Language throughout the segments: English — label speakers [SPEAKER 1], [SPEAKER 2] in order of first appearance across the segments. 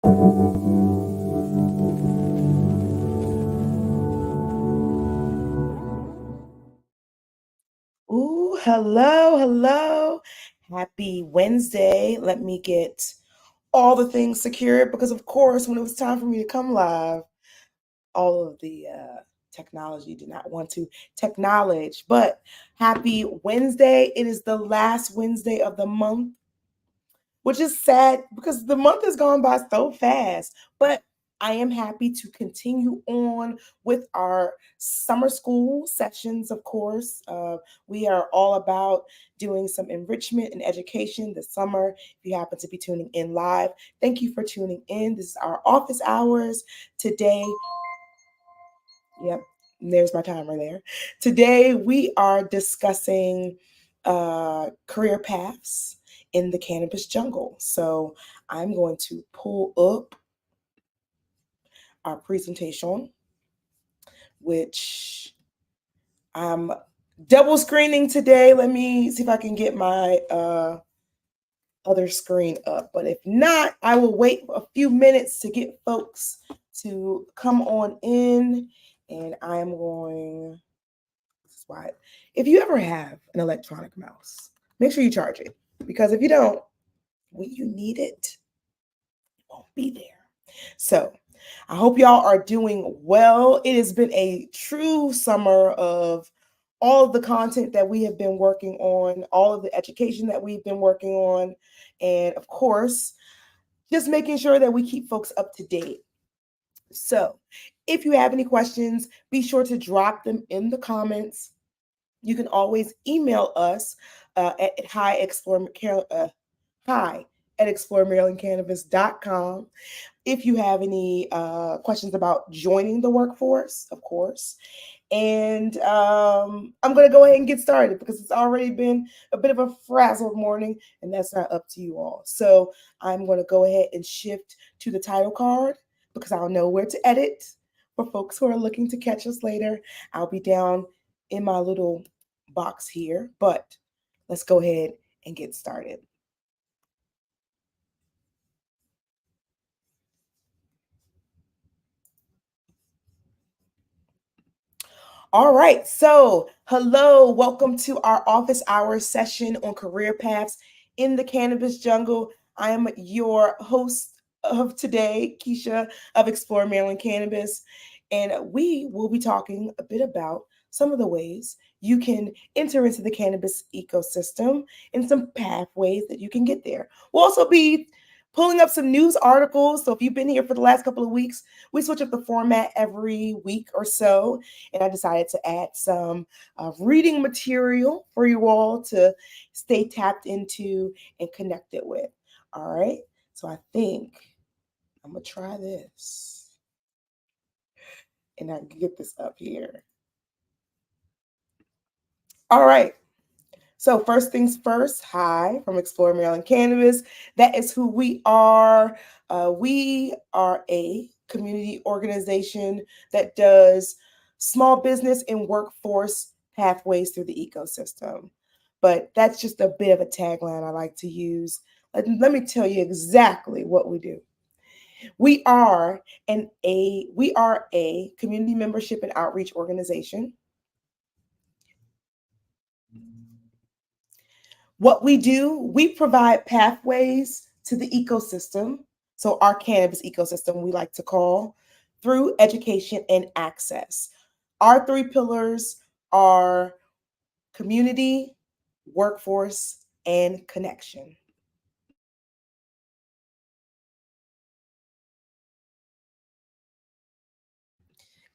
[SPEAKER 1] Ooh, hello, hello. Happy Wednesday. Let me get all the things secured because, of course, when it was time for me to come live, all of the technology did not want to technology. But happy Wednesday. It is the last Wednesday of the month, which is sad because the month has gone by so fast. But I am happy to continue on with our summer school sessions, of course. We are all about doing some enrichment and education this summer. If you happen to be tuning in live, thank you for tuning in. This is our office hours today. Yep, there's my timer there. Today we are discussing career paths in the cannabis jungle. So I'm going to pull up our presentation, which I'm double screening today. Let me see if I can get my other screen up. But if not, I will wait a few minutes to get folks to come on in. And I'm going, this is why, if you ever have an electronic mouse, make sure you charge it. Because if you don't, when you need it, it won't be there. So I hope y'all are doing well. It has been a true summer of all of the content that we have been working on, all of the education that we've been working on, and of course, just making sure that we keep folks up to date. So if you have any questions, be sure to drop them in the comments. You can always email us at hi@exploremarylandcannabis.com. If you have any questions about joining the workforce, of course. And I'm going to go ahead and get started because it's already been a bit of a frazzled morning, and that's not up to you all. So I'm going to go ahead and shift to the title card because I'll know where to edit for folks who are looking to catch us later. I'll be down in my little box here, but let's go ahead and get started. All right. So, hello. Welcome to our office hours session on career paths in the cannabis jungle. I am your host of today, Keisha of Explore Maryland Cannabis. And we will be talking a bit about some of the ways you can enter into the cannabis ecosystem and some pathways that you can get there. We'll also be pulling up some news articles. So if you've been here for the last couple of weeks, we switch up the format every week or so. And I decided to add some reading material for you all to stay tapped into and connected with. All right. So I think I'm going to try this. And I can get this up here. All right. So first things first, hi from Explore Maryland Cannabis. That is who we are. We are a community organization that does small business and workforce pathways through the ecosystem. But that's just a bit of a tagline I like to use. Let me tell you exactly what we do. We are a community membership and outreach organization. What we do, we provide pathways to the ecosystem. So, our cannabis ecosystem, we like to call through education and access. Our three pillars are community, workforce, and connection.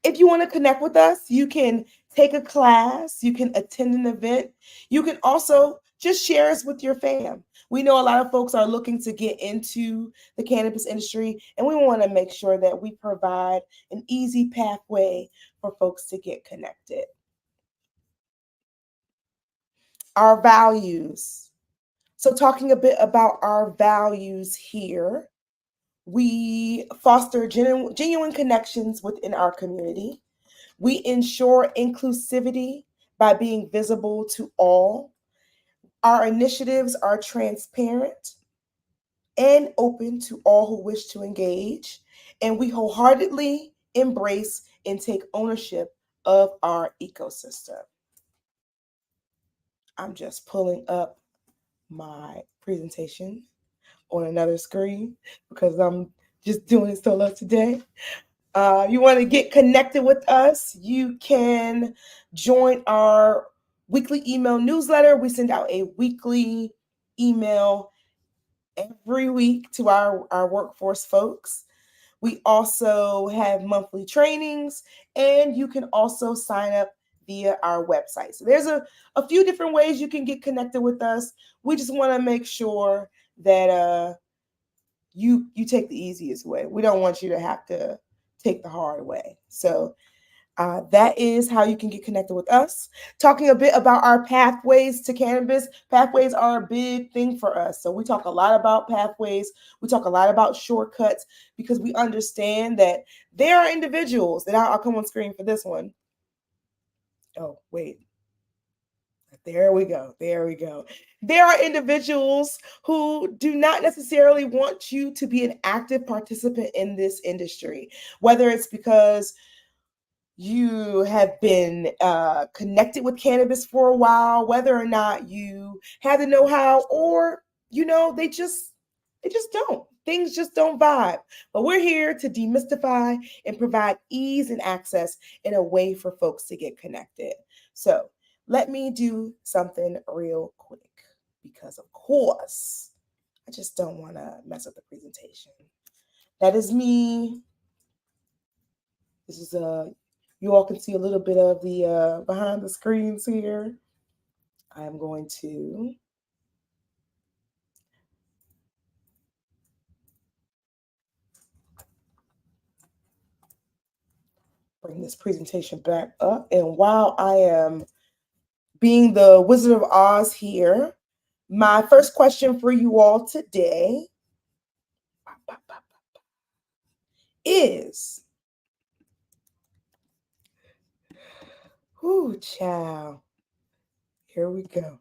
[SPEAKER 1] If you want to connect with us, you can take a class, you can attend an event, you can also just share us with your fam. We know a lot of folks are looking to get into the cannabis industry, and we want to make sure that we provide an easy pathway for folks to get connected. Our values. So, talking a bit about our values here, we foster genuine connections within our community. We ensure inclusivity by being visible to all. Our initiatives are transparent. and open to all who wish to engage. And we wholeheartedly embrace and take ownership of our ecosystem. I'm just pulling up my presentation on another screen because I'm just doing it solo today. You want to get connected with us, you can join our weekly email newsletter. We send out a weekly email every week to our workforce folks. We also have monthly trainings, and you can also sign up via our website. So there's a few different ways you can get connected with us. We just want to make sure that you take the easiest way. We don't want you to have to take the hard way. So that is how you can get connected with us. Talking a bit about our pathways to cannabis. Pathways are a big thing for us. So we talk a lot about pathways. We talk a lot about shortcuts because we understand that there are individuals, and I'll come on screen for this one. Oh, wait. There we go. There we go. There are individuals who do not necessarily want you to be an active participant in this industry, whether it's because you have been connected with cannabis for a while, whether or not you have the know-how, or they just don't. Things just don't vibe. But we're here to demystify and provide ease and access in a way for folks to get connected. So let me do something real quick because, of course, I just don't want to mess up the presentation. That is me. This is you all can see a little bit of the behind the screens here. I'm going to bring this presentation back up. And while I am being the Wizard of Oz here, my first question for you all today is, whoo, child. Here we go.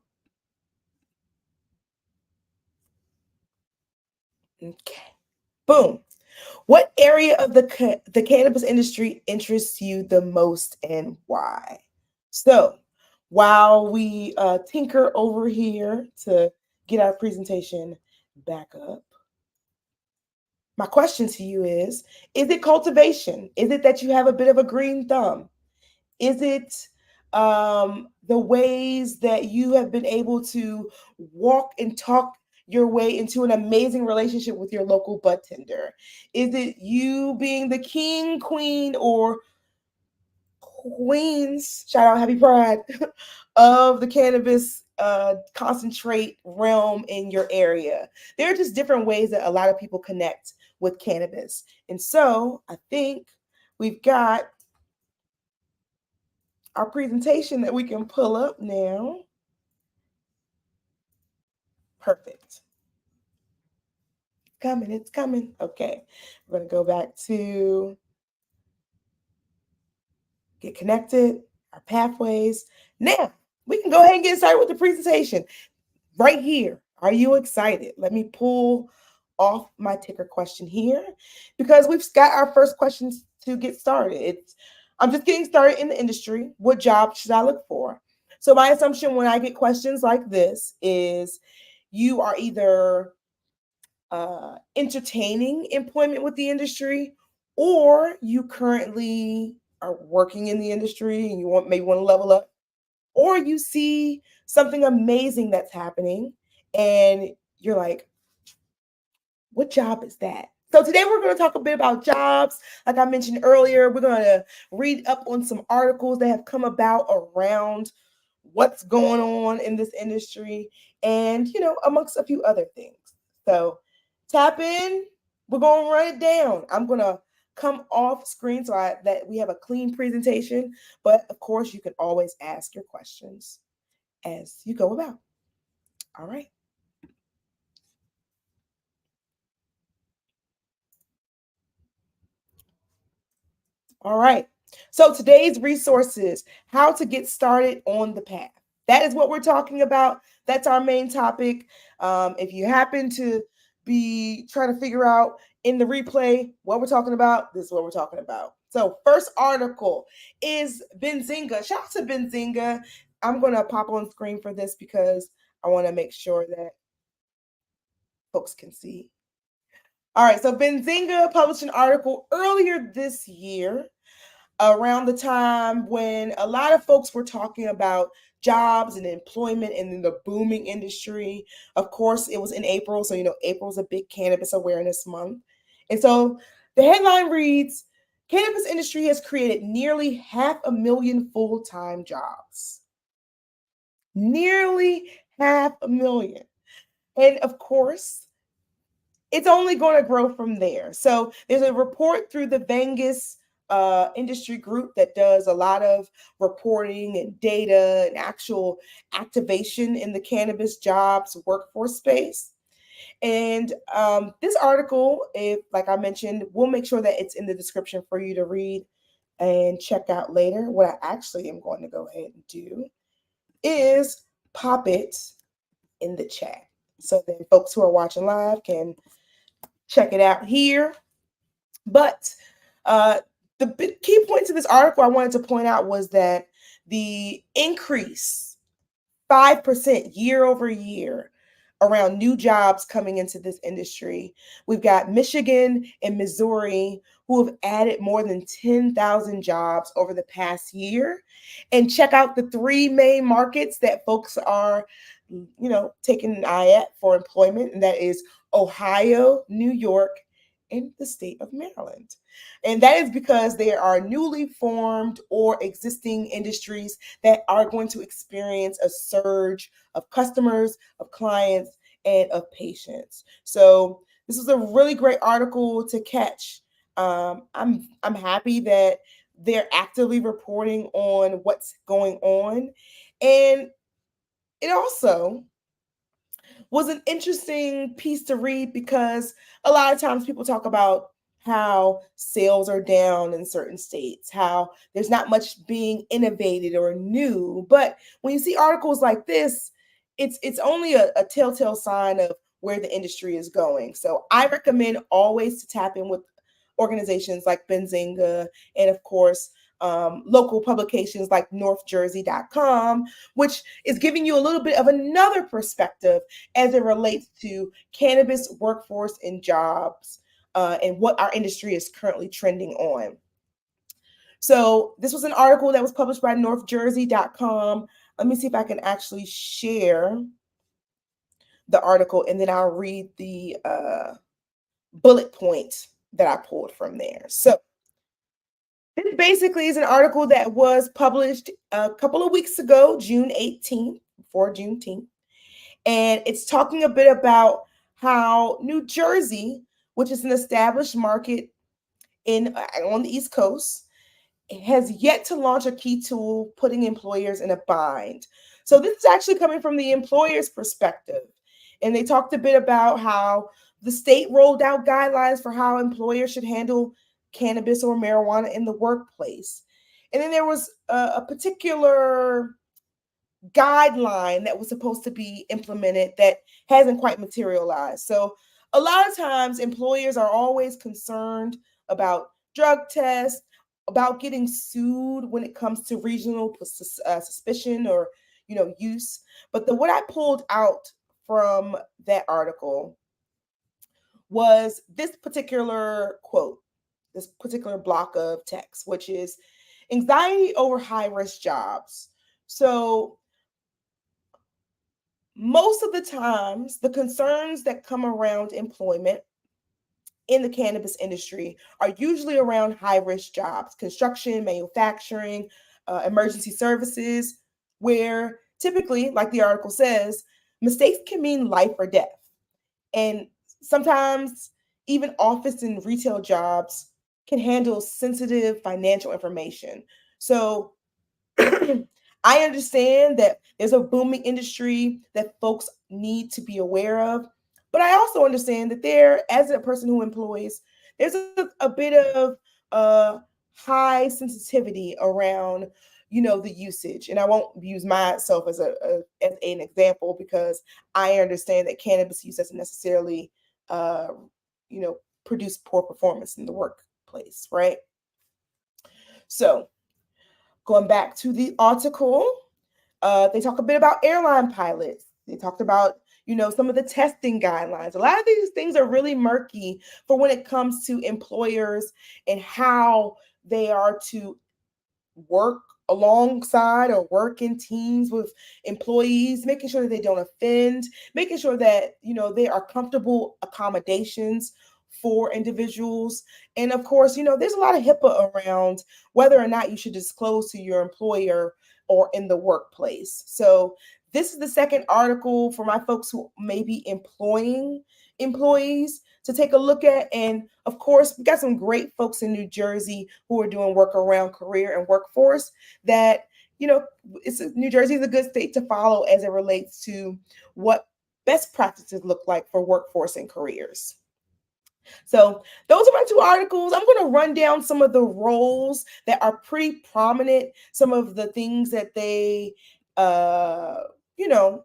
[SPEAKER 1] Okay. Boom. What area of the cannabis industry interests you the most and why? So, while we tinker over here to get our presentation back up, my question to you is it cultivation? Is it that you have a bit of a green thumb? Is it the ways that you have been able to walk and talk your way into an amazing relationship with your local bud tender? Is it you being the king, queen, or queens, shout out Happy Pride, of the cannabis concentrate realm in your area? There are just different ways that a lot of people connect with cannabis. And so I think we've got our presentation that we can pull up now. Perfect. Coming, it's coming. Okay, we're going to go back to get connected, our pathways. Now, we can go ahead and get started with the presentation right here. Are you excited? Let me pull off my ticker question here because we've got our first questions to get started. I'm just getting started in the industry. What job should I look for? So my assumption when I get questions like this is you are either entertaining employment with the industry, or you currently are working in the industry and you maybe want to level up, or you see something amazing that's happening and you're like, what job is that? So today we're going to talk a bit about jobs. Like I mentioned earlier, we're going to read up on some articles that have come about around what's going on in this industry and, amongst a few other things. So tap in. We're going to run it down. I'm going to come off screen so that we have a clean presentation. But of course, you can always ask your questions as you go about. All right. All right. So today's resources, how to get started on the path. That is what we're talking about. That's our main topic. If you happen to be trying to figure out in the replay what we're talking about, this is what we're talking about. So, first article is Benzinga. Shout out to Benzinga. I'm going to pop on screen for this because I want to make sure that folks can see. All right, so Benzinga published an article earlier this year around the time when a lot of folks were talking about jobs and employment in the booming industry. Of course, it was in April, so April's a big cannabis awareness month. And so the headline reads, cannabis industry has created nearly 500,000 full-time jobs. Nearly 500,000. And of course, it's only going to grow from there. So there's a report through the Vengus industry group that does a lot of reporting and data and actual activation in the cannabis jobs workforce space. And this article, if like I mentioned, we'll make sure that it's in the description for you to read and check out later. What I actually am going to go ahead and do is pop it in the chat so that folks who are watching live can check it out here. But the key points of this article I wanted to point out was that the increase 5% year over year around new jobs coming into this industry. We've got Michigan and Missouri who have added more than 10,000 jobs over the past year. And check out the three main markets that folks are, taking an eye at for employment, and that is Ohio, New York, and the state of Maryland. And that is because there are newly formed or existing industries that are going to experience a surge of customers, of clients, and of patients. So this is a really great article to catch. I'm happy that they're actively reporting on what's going on. And it also was an interesting piece to read because a lot of times people talk about how sales are down in certain states, how there's not much being innovated or new. But when you see articles like this, it's only a telltale sign of where the industry is going. So I recommend always to tap in with organizations like Benzinga and, of course, local publications like northjersey.com, which is giving you a little bit of another perspective as it relates to cannabis workforce and jobs and what our industry is currently trending on. So this was an article that was published by northjersey.com. Let me see if I can actually share the article, and then I'll read the bullet point that I pulled from there. So this basically is an article that was published a couple of weeks ago, June 18th, before Juneteenth. And it's talking a bit about how New Jersey, which is an established market on the East Coast, has yet to launch a key tool putting employers in a bind. So this is actually coming from the employer's perspective. And they talked a bit about how the state rolled out guidelines for how employers should handle cannabis or marijuana in the workplace. And then there was a particular guideline that was supposed to be implemented that hasn't quite materialized. So a lot of times employers are always concerned about drug tests, about getting sued when it comes to regional suspicion or use. But what I pulled out from that article was this particular quote, this particular block of text, which is anxiety over high risk jobs. So most of the times, the concerns that come around employment in the cannabis industry are usually around high risk jobs, construction, manufacturing, emergency services, where typically, like the article says, mistakes can mean life or death. And sometimes even office and retail jobs can handle sensitive financial information. So I understand that there's a booming industry that folks need to be aware of, but I also understand that as a person who employs, there's a bit of high sensitivity around, the usage. And I won't use myself as an example because I understand that cannabis use doesn't necessarily uh, produce poor performance in the workplace, right? So going back to the article, they talk a bit about airline pilots. They talked about, some of the testing guidelines. A lot of these things are really murky for when it comes to employers and how they are to work alongside or work in teams with employees, making sure that they don't offend, making sure that they are comfortable accommodations for individuals. And of course, there's a lot of HIPAA around whether or not you should disclose to your employer or in the workplace. So this is the second article for my folks who may be employing employees to take a look at. And of course, we got some great folks in New Jersey who are doing work around career and workforce that, New Jersey is a good state to follow as it relates to what best practices look like for workforce and careers. So those are my two articles. I'm going to run down some of the roles that are pretty prominent, some of the things that they, you know,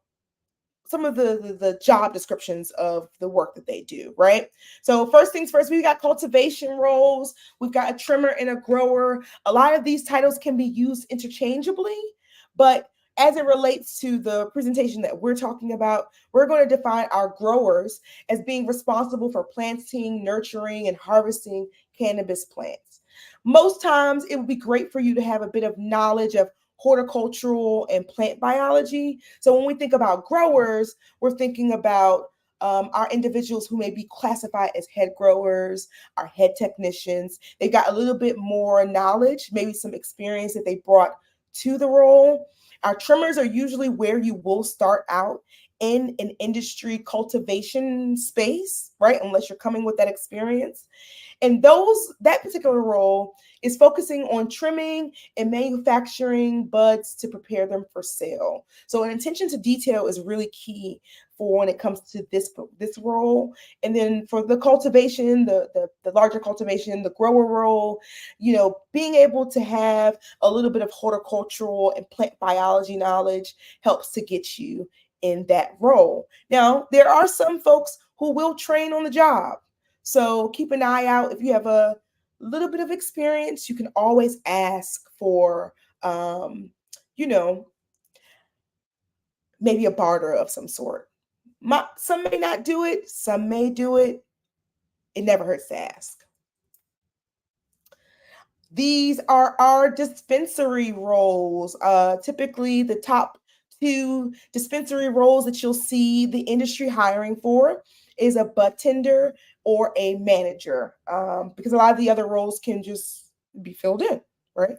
[SPEAKER 1] some of the job descriptions of the work that they do, right? So first things first, we've got cultivation roles, we've got a trimmer and a grower. A lot of these titles can be used interchangeably, but as it relates to the presentation that we're talking about, we're going to define our growers as being responsible for planting, nurturing, and harvesting cannabis plants. Most times it would be great for you to have a bit of knowledge of horticultural and plant biology. So when we think about growers, we're thinking about our individuals who may be classified as head growers, our head technicians. They've got a little bit more knowledge, maybe some experience that they brought to the role. Our trimmers are usually where you will start out in an industry cultivation space, right? Unless you're coming with that experience. And that particular role is focusing on trimming and manufacturing buds to prepare them for sale. So an attention to detail is really key for when it comes to this role. And then for the cultivation, the larger cultivation, the grower role, being able to have a little bit of horticultural and plant biology knowledge helps to get you in that role. Now, there are some folks who will train on the job. So keep an eye out. If you have a little bit of experience, you can always ask for, you know, maybe a barter of some sort. Some may not do it, some may do it. It never hurts to ask. These are our dispensary roles. Typically, the top two dispensary roles that you'll see the industry hiring for is a bud tender or a manager, because a lot of the other roles can just be filled in, right?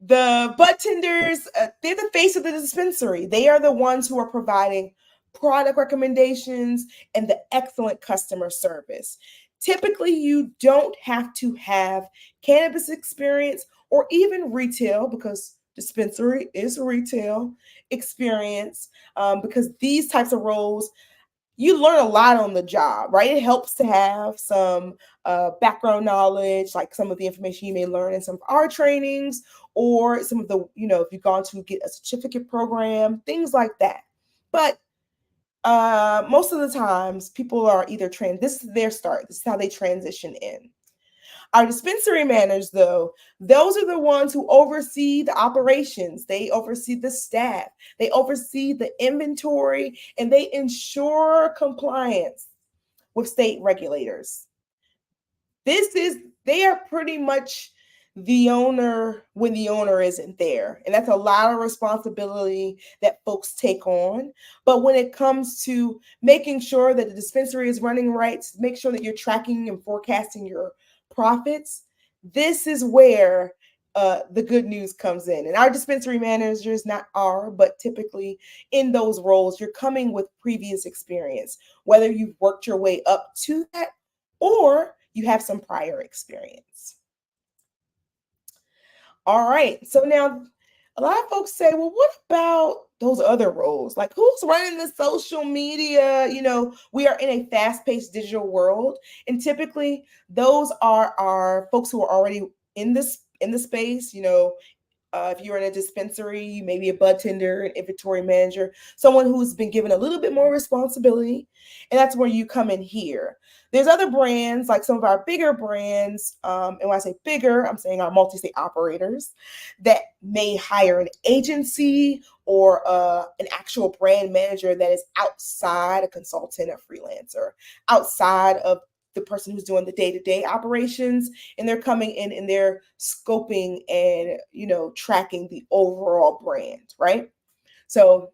[SPEAKER 1] The bud tenders, they're the face of the dispensary. They are the ones who are providing product recommendations and the excellent customer service. Typically, you don't have to have cannabis experience or even retail, because dispensary is retail experience, because these types of roles you learn a lot on the job, right? It helps to have some background knowledge, like some of the information you may learn in some of our trainings, or some of the, if you've gone to get a certificate program, things like that. But most of the times, people are either this is their start. This is how they transition in. Our dispensary managers, though, those are the ones who oversee the operations. They oversee the staff. They oversee the inventory, and they ensure compliance with state regulators. They are pretty much the owner when the owner isn't there. And that's a lot of responsibility that folks take on. But when it comes to making sure that the dispensary is running right, make sure that you're tracking and forecasting your profits, this is where the good news comes in. And our dispensary managers, not are, but typically in those roles, you're coming with previous experience, whether you've worked your way up to that or you have some prior experience. All right. So now a lot of folks say, well, what about those other roles? Like, who's running the social media? We are in a fast-paced digital world, and typically those are our folks who are already in the space, If you're in a dispensary, maybe a bud tender, an inventory manager, someone who's been given a little bit more responsibility. And that's where you come in here. There's other brands, like some of our bigger brands. And when I say bigger, I'm saying our multi-state operators that may hire an agency or an actual brand manager that is outside a consultant or freelancer, outside of the person who's doing the day-to-day operations, and they're coming in and they're scoping and tracking the overall brand, right? So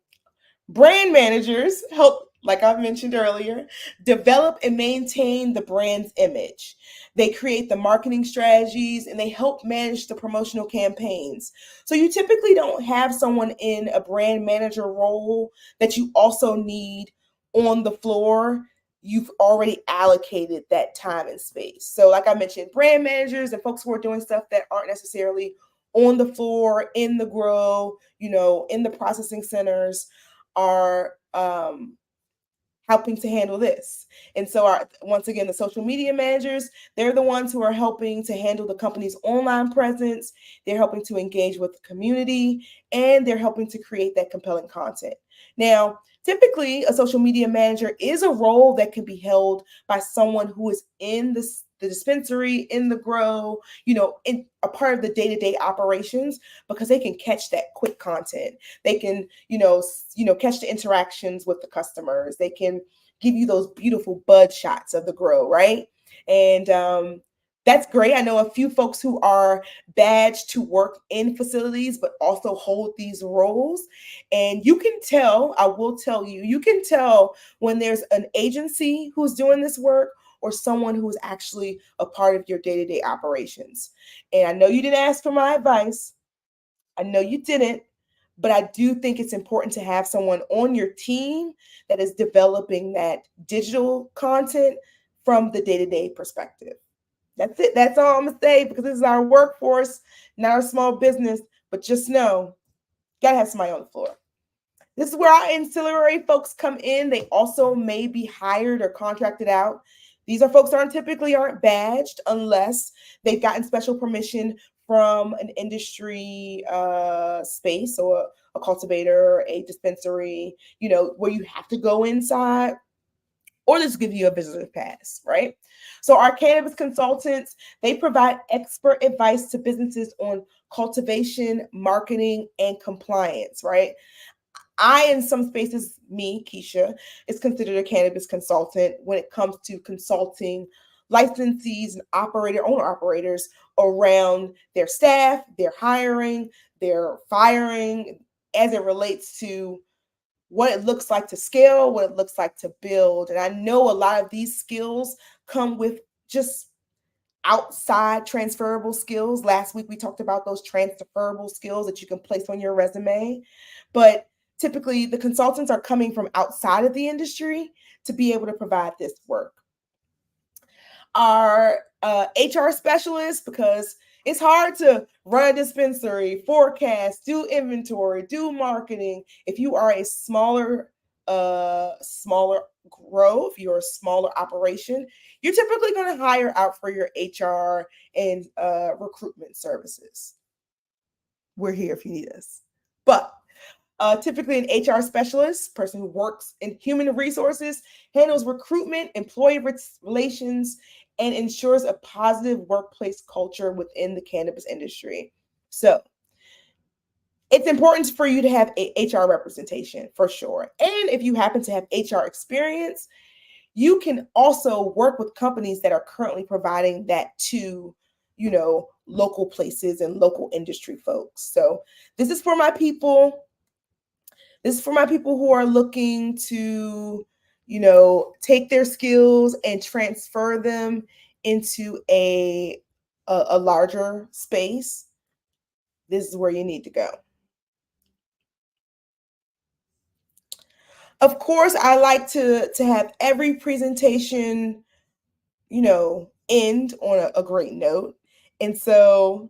[SPEAKER 1] brand managers help, like I mentioned earlier, develop and maintain the brand's image. They create the marketing strategies and they help manage the promotional campaigns. So you typically don't have someone in a brand manager role that you also need on the floor. You've already allocated that time and space. So like I mentioned, brand managers and folks who are doing stuff that aren't necessarily on the floor, in the grow, in the processing centers, are helping to handle this. And so once again, the social media managers, they're the ones who are helping to handle the company's online presence. They're helping to engage with the community, and they're helping to create that compelling content. Now, typically, a social media manager is a role that can be held by someone who is in the dispensary, in the grow, in a part of the day-to-day operations, because they can catch that quick content. They can, catch the interactions with the customers. They can give you those beautiful bud shots of the grow, right? And that's great. I know a few folks who are badged to work in facilities, but also hold these roles. And you can tell, I will tell you, you can tell when there's an agency who's doing this work or someone who's actually a part of your day-to-day operations. And I know you didn't ask for my advice. I know you didn't, but I do think it's important to have someone on your team that is developing that digital content from the day-to-day perspective. That's it. That's all I'm gonna say, because this is our workforce, not our small business. But just know, gotta have somebody on the floor. This is where our ancillary folks come in. They also may be hired or contracted out. These are folks that aren't badged unless they've gotten special permission from an industry space, or a cultivator, a dispensary, where you have to go inside, or just give you a visitor pass, right? So our cannabis consultants, they provide expert advice to businesses on cultivation, marketing, and compliance, right? In some spaces, me, Keisha, is considered a cannabis consultant when it comes to consulting licensees and owner operators around their staff, their hiring, their firing, as it relates to what it looks like to scale, what it looks like to build. And I know a lot of these skills come with just outside transferable skills. Last week, we talked about those transferable skills that you can place on your resume. But typically, the consultants are coming from outside of the industry to be able to provide this work. Our HR specialists, because it's hard to run a dispensary, forecast, do inventory, do marketing. If you are a smaller grow, if you're a smaller operation, you're typically going to hire out for your HR and recruitment services. We're here if you need us. But typically an HR specialist, person who works in human resources, handles recruitment, employee relations, and ensures a positive workplace culture within the cannabis industry. So it's important for you to have a HR representation, for sure. And if you happen to have HR experience, you can also work with companies that are currently providing that to, local places and local industry folks. So this is for my people. This is for my people who are looking to, take their skills and transfer them into a larger space. This is where you need to go. Of course, I like to have every presentation, end on a great note. And so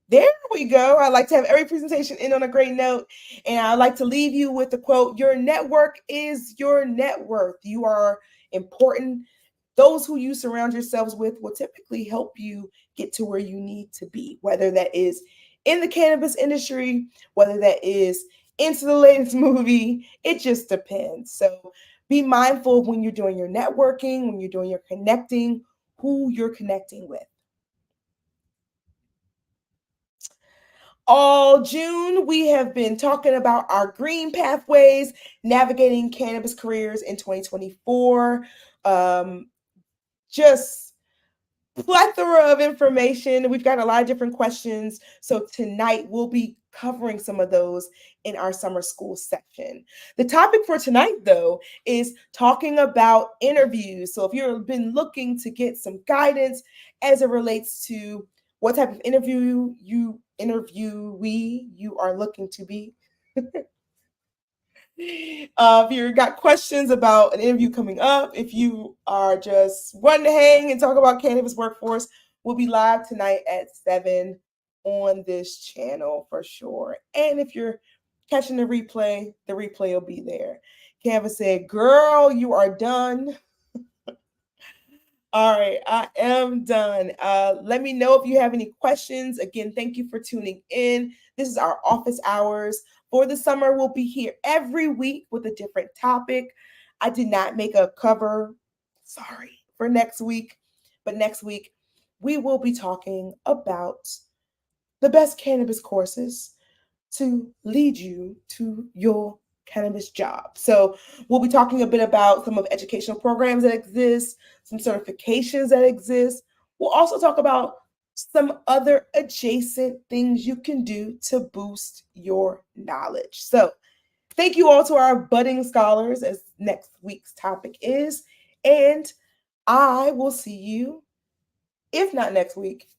[SPEAKER 1] there we go. I like to have every presentation end on a great note. And I like to leave you with the quote, your network is your net worth. You are important. Those who you surround yourselves with will typically help you get to where you need to be, whether that is in the cannabis industry, whether that is into the latest movie, it just depends. So be mindful when you're doing your networking, when you're doing your connecting, who you're connecting with. All June, we have been talking about our green pathways, navigating cannabis careers in 2024. Just plethora of information. We've got a lot of different questions. So tonight we'll be covering some of those in our summer school section. The topic for tonight, though, is talking about interviews. So if you've been looking to get some guidance as it relates to what type of interviewee you are looking to be, if you got questions about an interview coming up, if you are just wanting to hang and talk about cannabis workforce, we'll be live tonight at 7 on this channel for sure. And if you're catching the replay will be there. Canvas said, girl, you are done. All right, I am done. Let me know if you have any questions. Again, thank you for tuning in. This is our office hours for the summer. We'll be here every week with a different topic. I did not make a cover, sorry, for next week, but next week we will be talking about the best cannabis courses to lead you to your cannabis job. So we'll be talking a bit about some of the educational programs that exist, some certifications that exist. We'll also talk about some other adjacent things you can do to boost your knowledge. So thank you all to our budding scholars, as next week's topic is. And I will see you, if not next week,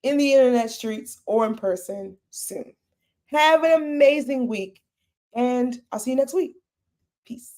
[SPEAKER 1] in the internet streets or in person soon. Have an amazing week, and I'll see you next week. Peace.